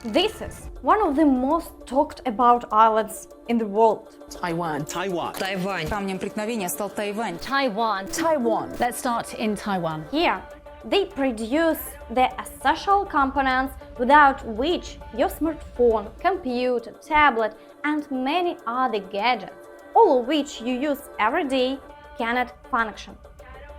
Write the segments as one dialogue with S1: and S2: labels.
S1: This is one of the most talked about islands in the world.
S2: Taiwan.
S3: Taiwan.
S4: Taiwan.
S5: Камнем преткновения стал Тайвань.
S1: Taiwan.
S5: Taiwan.
S4: Let's start in Taiwan.
S1: Here, they produce the essential components without which your smartphone, computer, tablet, and many other gadgets, all of which you use every day, cannot function.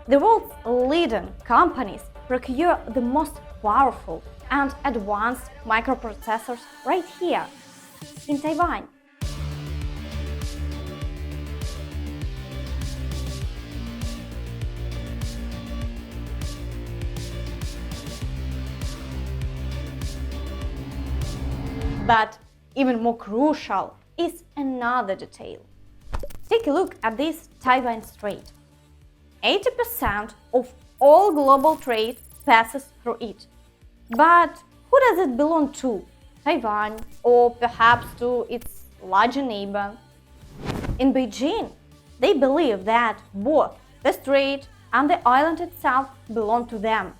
S1: The world's leading companies procure the most powerful and advanced microprocessors right here, in Taiwan. But even more crucial is another detail. Take a look at this Taiwanese Strait. 80% of all global trade passes through it. But who does it belong to? Taiwan, or perhaps to its larger neighbor? In Beijing, they believe that both the strait and the island itself belong to them.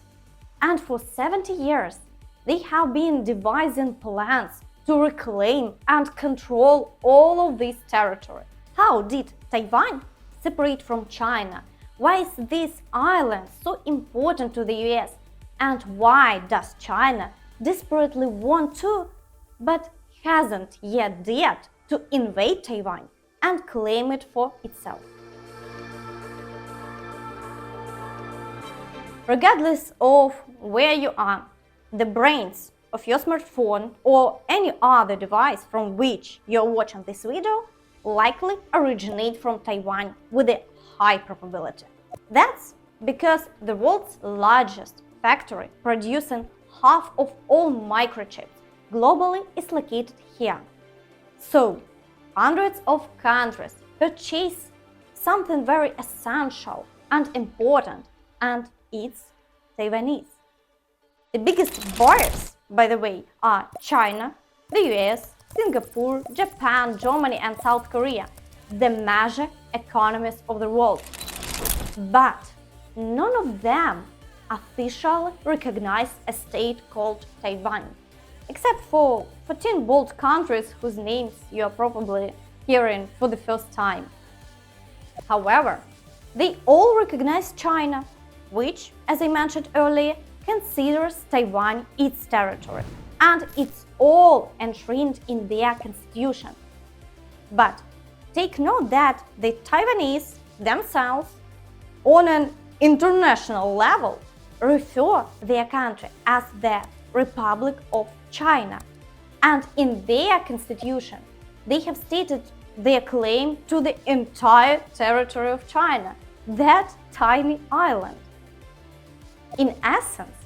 S1: And for 70 years, they have been devising plans to reclaim and control all of this territory. How did Taiwan separate from China? Why is this island so important to the US? And why does China desperately want to, but hasn't yet dared to invade Taiwan and claim it for itself? Regardless of where you are, the brains of your smartphone or any other device from which you're watching this video likely originate from Taiwan with a high probability. That's because the world's largest factory producing half of all microchips globally is located here. So, hundreds of countries purchase something very essential and important, and it's Taiwanese. The biggest buyers, by the way, are China, the US, Singapore, Japan, Germany, and South Korea, the major economies of the world. But none of them officially recognize a state called Taiwan, except for 14 bold countries whose names you are probably hearing for the first time. However, they all recognize China, which, as I mentioned earlier, considers Taiwan its territory, and it's all enshrined in their constitution. But take note that the Taiwanese themselves, on an international level, refer their country as the Republic of China, and in their constitution, they have stated their claim to the entire territory of China, that tiny island. In essence,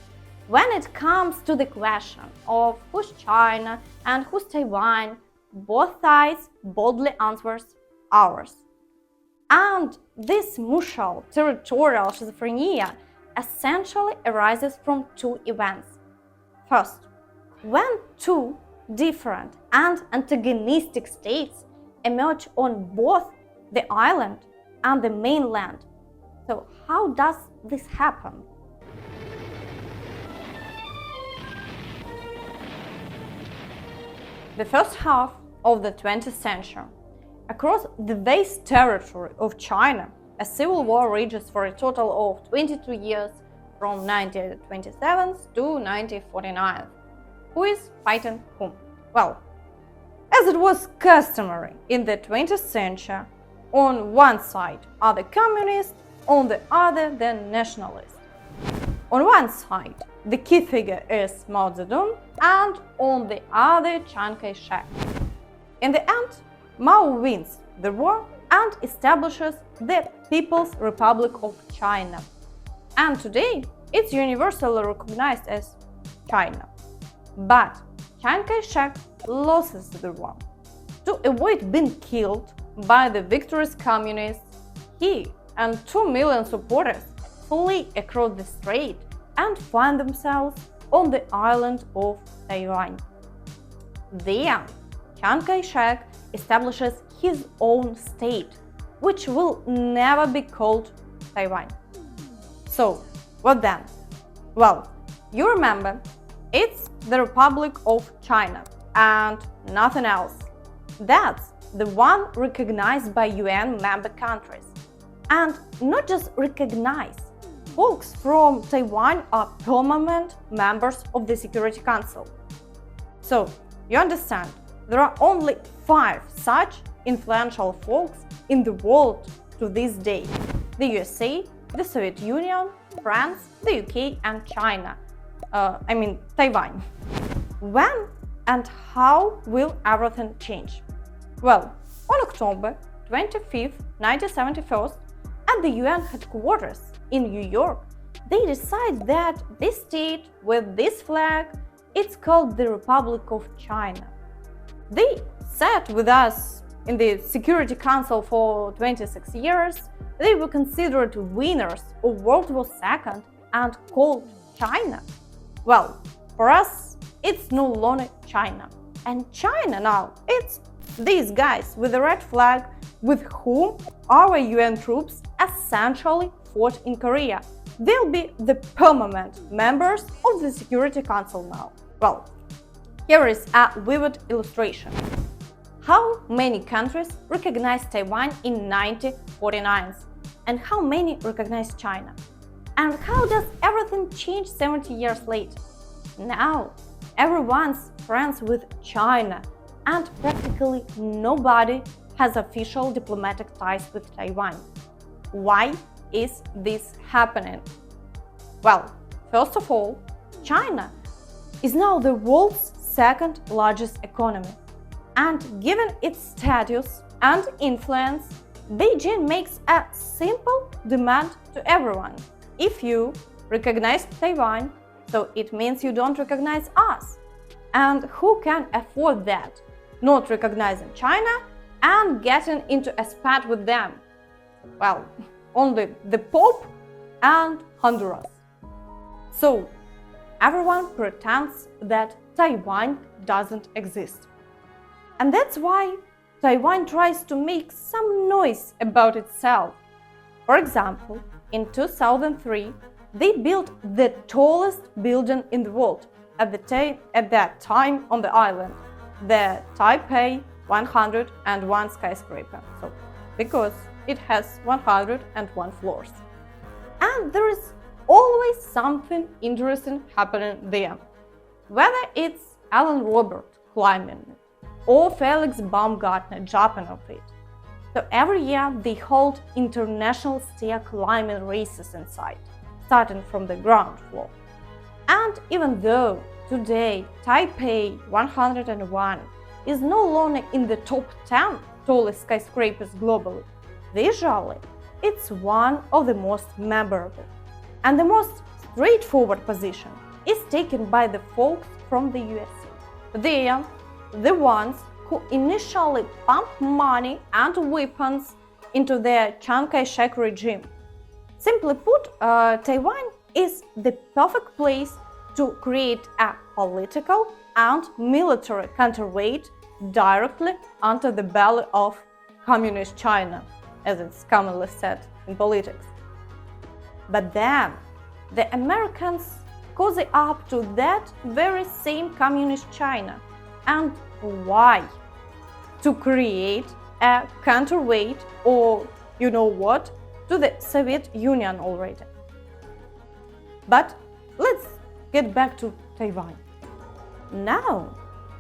S1: when it comes to the question of who's China and who's Taiwan, both sides boldly answers ours. And this mutual territorial schizophrenia essentially arises from two events. First, when two different and antagonistic states emerge on both the island and the mainland. So how does this happen? The first half of the 20th century, across the vast territory of China, a civil war rages for a total of 22 years from 1927 to 1949. Who is fighting whom? Well, as it was customary in the 20th century, on one side are the communists, on the other the nationalists. On one side, the key figure is Mao Zedong, and on the other, Chiang Kai-shek. In the end, Mao wins the war and establishes the People's Republic of China. And today, it's universally recognized as China. But Chiang Kai-shek loses the war. To avoid being killed by the victorious communists, he and 2 million supporters flee across the strait and find themselves on the island of Taiwan. There, Chiang Kai-shek establishes his own state, which will never be called Taiwan. So, what then? Well, you remember, it's the Republic of China and nothing else. That's the one recognized by UN member countries. And not just recognized, folks from Taiwan are permanent members of the Security Council. So, you understand, there are only 5 such influential folks in the world to this day: the USA, the Soviet Union, France, the UK, and China. Taiwan. When and how will everything change? Well, on October 25, 1971, at the UN headquarters in New York, they decide that this state with this flag, it's called the Republic of China. They sat with us in the Security Council for 26 years. They were considered winners of World War II and called China. Well, for us, it's no longer China. And China now, it's these guys with the red flag with whom our UN troops essentially fought in Korea. They'll be the permanent members of the Security Council now. Well, here is a vivid illustration. How many countries recognized Taiwan in 1949? And how many recognized China? And how does everything change 70 years later? Now, everyone's friends with China, and practically nobody has official diplomatic ties with Taiwan. Why is this happening? Well, first of all, China is now the world's second largest economy. And given its status and influence, Beijing makes a simple demand to everyone. If you recognize Taiwan, so it means you don't recognize us. And who can afford that? Not recognizing China and getting into a spat with them? Well, only the Pope and Honduras. So, everyone pretends that Taiwan doesn't exist. And that's why Taiwan tries to make some noise about itself. For example, in 2003, they built the tallest building in the world at that time on the island, the Taipei 101 skyscraper. So, because it has 101 floors. And there is always something interesting happening there. Whether it's Alan Robert climbing it, or Felix Baumgartner jumping off it. So every year they hold international stair climbing races inside, starting from the ground floor. And even though today Taipei 101 is no longer in the top 10 tallest skyscrapers globally, visually it's one of the most memorable. And the most straightforward position is taken by the folks from the USA. They are the ones who initially pumped money and weapons into the Chiang Kai-shek regime. Simply put, Taiwan is the perfect place to create a political and military counterweight directly under the belly of Communist China, as it's commonly said in politics. But then, the Americans cozy up to that very same Communist China. And why? To create a counterweight, or you know what, to the Soviet Union already. But let's get back to Taiwan. Now,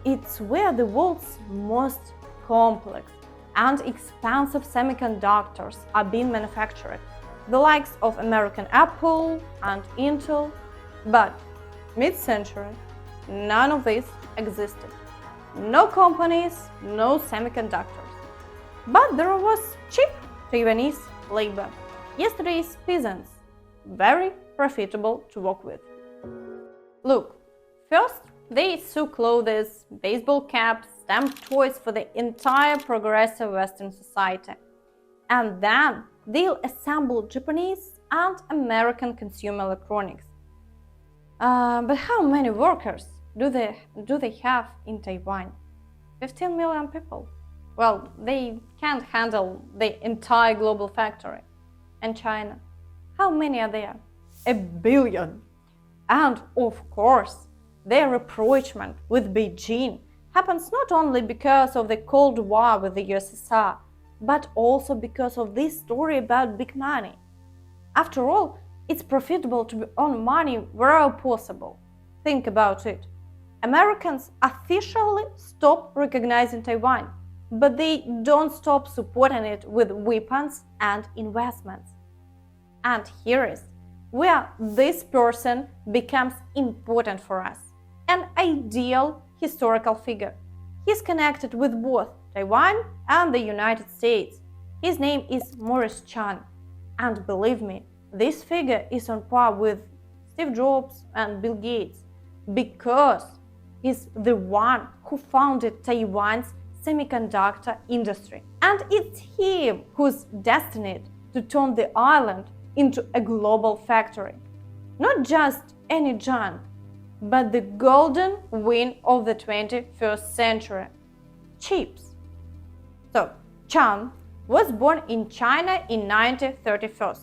S1: it's where the world's most complex and expensive semiconductors are being manufactured, the likes of American Apple and Intel. But mid-century, none of this existed. No companies, no semiconductors. But there was cheap Taiwanese labor, yesterday's peasants, very profitable to work with. Look, first they sew clothes, baseball caps, stamped toys for the entire progressive Western society. And then they'll assemble Japanese and American consumer electronics. But how many workers do they have in Taiwan? 15 million people. Well, they can't handle the entire global factory. And China, how many are there? 1 billion. And of course, their rapprochement with Beijing happens not only because of the Cold War with the USSR, but also because of this story about big money. After all, it's profitable to earn money wherever possible. Think about it. Americans officially stop recognizing Taiwan, but they don't stop supporting it with weapons and investments. And here is where this person becomes important for us. An ideal historical figure. He's connected with both Taiwan and the United States. His name is Morris Chang. And believe me, this figure is on par with Steve Jobs and Bill Gates because he's the one who founded Taiwan's semiconductor industry. And it's him who's destined to turn the island into a global factory. Not just any giant, but the golden win of the 21st century, chips. So, Chang was born in China in 1931.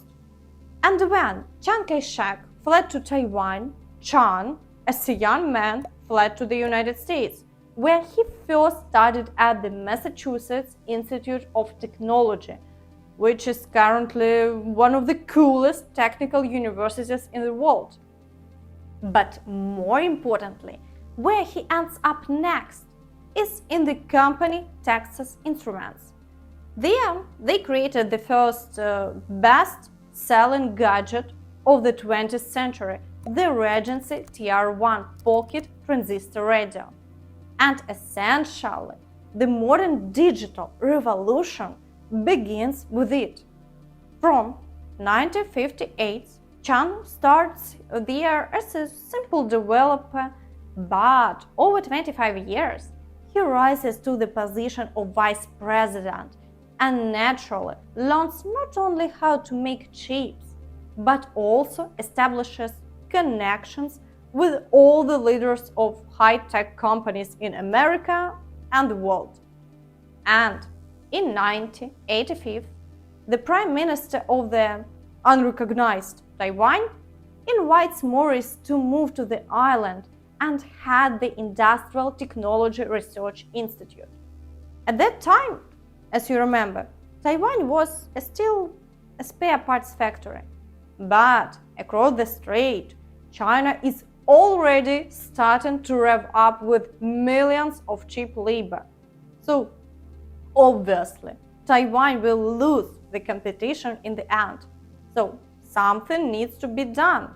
S1: And when Chiang Kai-shek fled to Taiwan, Chang, as a young man, fled to the United States, where he first studied at the Massachusetts Institute of Technology, which is currently one of the coolest technical universities in the world. But more importantly, where he ends up next is in the company Texas Instruments. There, they created the first best-selling gadget of the 20th century, the Regency TR-1 pocket transistor radio. And essentially, the modern digital revolution begins with it. From 1958, Chang starts there as a simple developer, but over 25 years, he rises to the position of vice president and naturally learns not only how to make chips, but also establishes connections with all the leaders of high-tech companies in America and the world. And in 1985, the Prime Minister of the unrecognized Taiwan invites Morris to move to the island and head the Industrial Technology Research Institute. At that time, as you remember, Taiwan was still a spare parts factory. But across the strait, China is already starting to rev up with millions of cheap labor. So, obviously, Taiwan will lose the competition in the end. So, something needs to be done.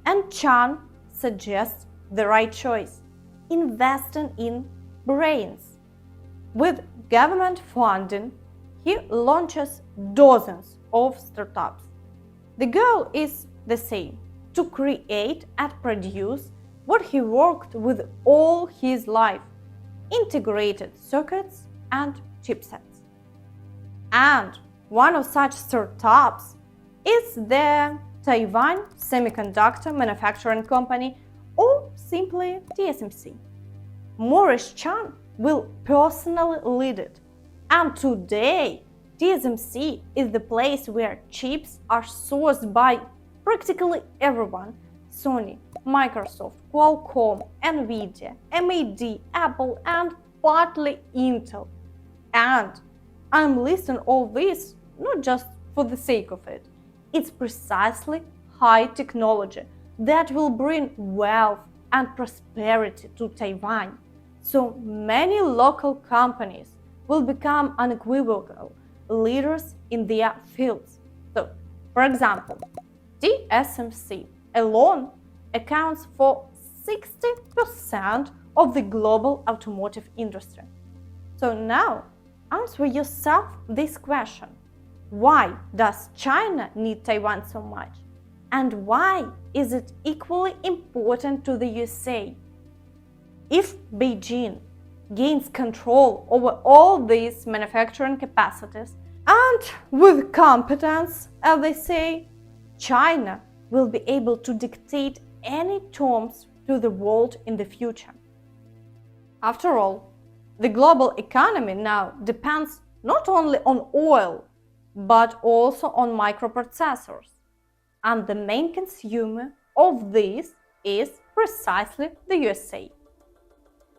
S1: And Chan suggests the right choice: investing in brains. With government funding, he launches dozens of startups. The goal is the same: to create and produce what he worked with all his life: integrated circuits and chipsets. And one of such startups is the Taiwan Semiconductor Manufacturing Company, or simply TSMC. Morris Chang will personally lead it. And today, TSMC is the place where chips are sourced by practically everyone: Sony, Microsoft, Qualcomm, Nvidia, MAD, Apple, and partly Intel. And I'm listing all this not just for the sake of it. It's precisely high technology that will bring wealth and prosperity to Taiwan. So many local companies will become unequivocal leaders in their fields. So, for example, TSMC alone accounts for 60% of the global automotive industry. So now, answer yourself this question: why does China need Taiwan so much? And why is it equally important to the USA? If Beijing gains control over all these manufacturing capacities, and with competence, as they say, China will be able to dictate any terms to the world in the future. After all, the global economy now depends not only on oil, but also on microprocessors. And the main consumer of these is precisely the USA.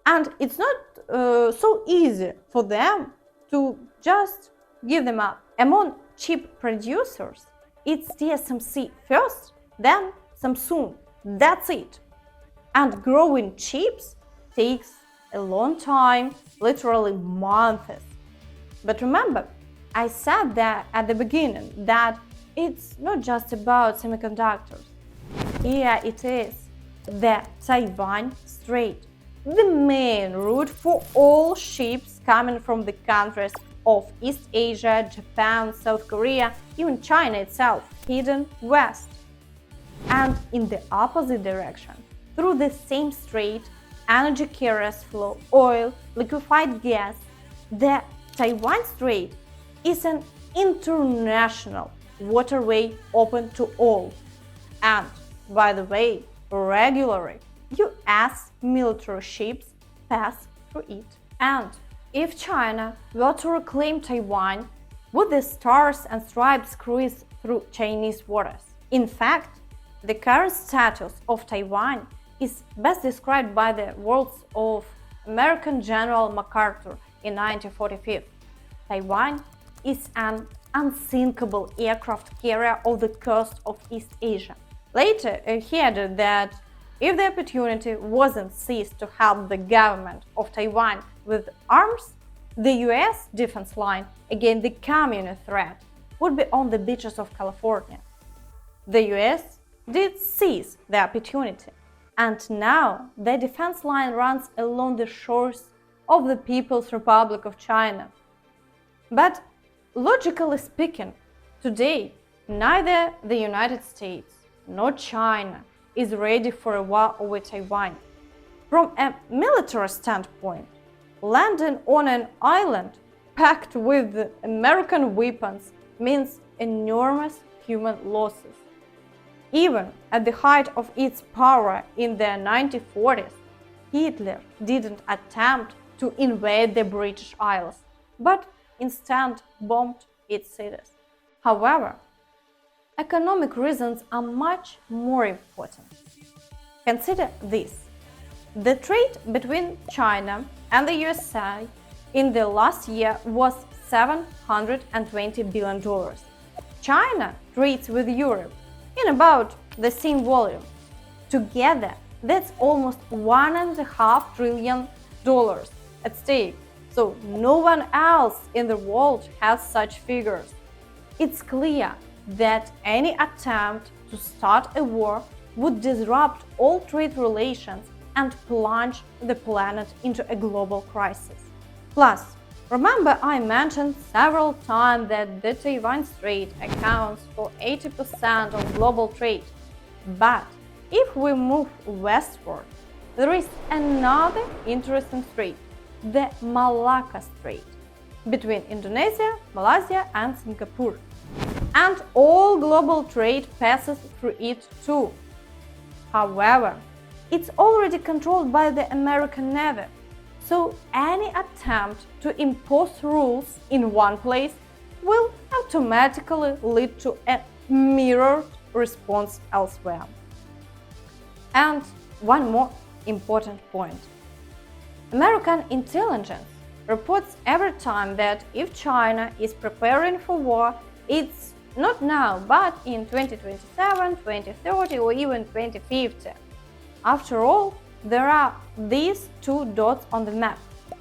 S1: And it's not so easy for them to just give them up. Among chip producers, it's TSMC first, then Samsung. That's it. And growing chips takes a long time, literally months. But remember, I said that at the beginning that it's not just about semiconductors. Here it is, the Taiwan Strait, the main route for all ships coming from the countries of East Asia, Japan, South Korea, even China itself, hidden west. And in the opposite direction, through the same strait, energy carriers flow oil, liquefied gas. The Taiwan Strait is an international waterway open to all. And, by the way, regularly, US military ships pass through it. And if China were to reclaim Taiwan, would the Stars and Stripes cruise through Chinese waters? In fact, the current status of Taiwan is best described by the words of American General MacArthur in 1945. Taiwan is an unsinkable aircraft carrier of the coast of East Asia. Later, he added that if the opportunity wasn't seized to help the government of Taiwan with arms, the US defense line against the communist threat would be on the beaches of California. The US did seize the opportunity, and now the defense line runs along the shores of the People's Republic of China. But logically speaking, today neither the United States nor China is ready for a war over Taiwan. From a military standpoint, landing on an island packed with American weapons means enormous human losses. Even at the height of its power in the 1940s, Hitler didn't attempt to invade the British Isles, but instead bombed its cities. However, economic reasons are much more important. Consider this. The trade between China and the USA in the last year was $720 billion. China trades with Europe in about the same volume. Together, that's almost $1.5 trillion at stake. So no one else in the world has such figures. It's clear that any attempt to start a war would disrupt all trade relations and plunge the planet into a global crisis. Plus, remember I mentioned several times that the Taiwan Strait accounts for 80% of global trade. But if we move westward, there is another interesting strait, the Malacca Strait, between Indonesia, Malaysia, and Singapore. And all global trade passes through it too. However, it's already controlled by the American Navy, so any attempt to impose rules in one place will automatically lead to a mirrored response elsewhere. And one more important point. American intelligence reports every time that if China is preparing for war, it's not now, but in 2027, 2030, or even 2050. After all, there are these two dots on the map,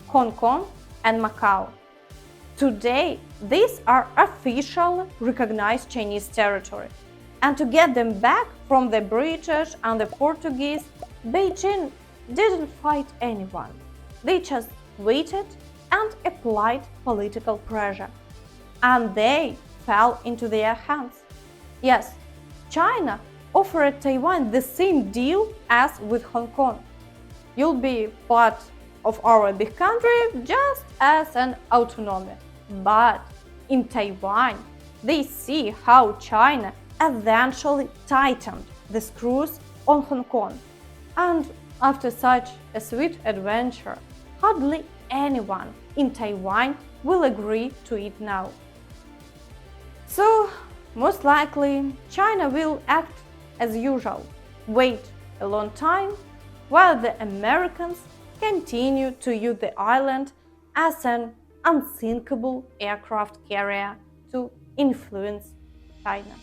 S1: Hong Kong and Macau. Today, these are officially recognized Chinese territory. And to get them back from the British and the Portuguese, Beijing didn't fight anyone. They just waited and applied political pressure. And they fell into their hands. Yes, China offered Taiwan the same deal as with Hong Kong. You'll be part of our big country just as an autonomy. But in Taiwan, they see how China eventually tightened the screws on Hong Kong. And after such a sweet adventure, hardly anyone in Taiwan will agree to it now. So, most likely, China will act as usual, wait a long time while the Americans continue to use the island as an unsinkable aircraft carrier to influence China.